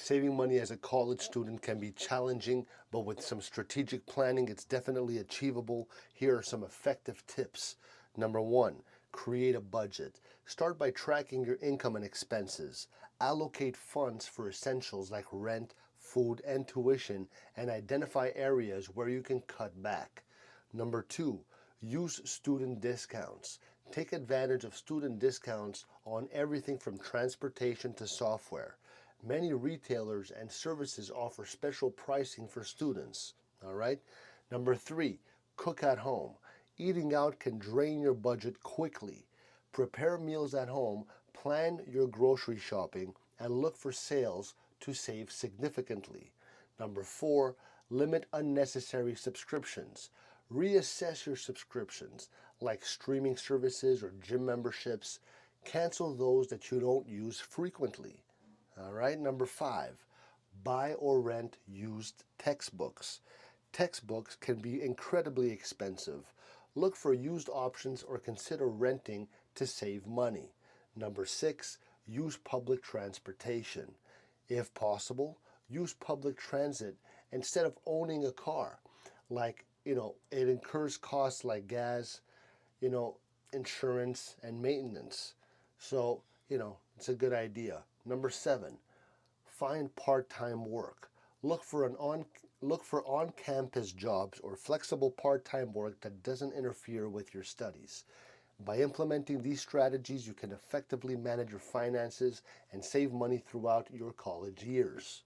Saving money as a college student can be challenging, but with some strategic planning, it's definitely achievable. Here are some effective tips. Number one, create a budget. Start by tracking your income and expenses. Allocate funds for essentials like rent, food, and tuition, and identify areas where you can cut back. Number two, use student discounts. Take advantage of student discounts on everything from transportation to software. Many retailers and services offer special pricing for students. All right. Number three, cook at home. Eating out can drain your budget quickly. Prepare meals at home, plan your grocery shopping, and look for sales to save significantly. Number four, limit unnecessary subscriptions. Reassess your subscriptions, like streaming services or gym memberships. Cancel those that you don't use frequently. All right, number five, buy or rent used textbooks. Textbooks can be incredibly expensive. Look for used options or consider renting to save money. Number six, use public transportation. If possible, use public transit instead of owning a car. Like, it incurs costs like gas, you know, insurance and maintenance. So, it's a good idea. Number seven, find part-time work. Look for on-campus jobs or flexible part-time work that doesn't interfere with your studies. By implementing these strategies, you can effectively manage your finances and save money throughout your college years.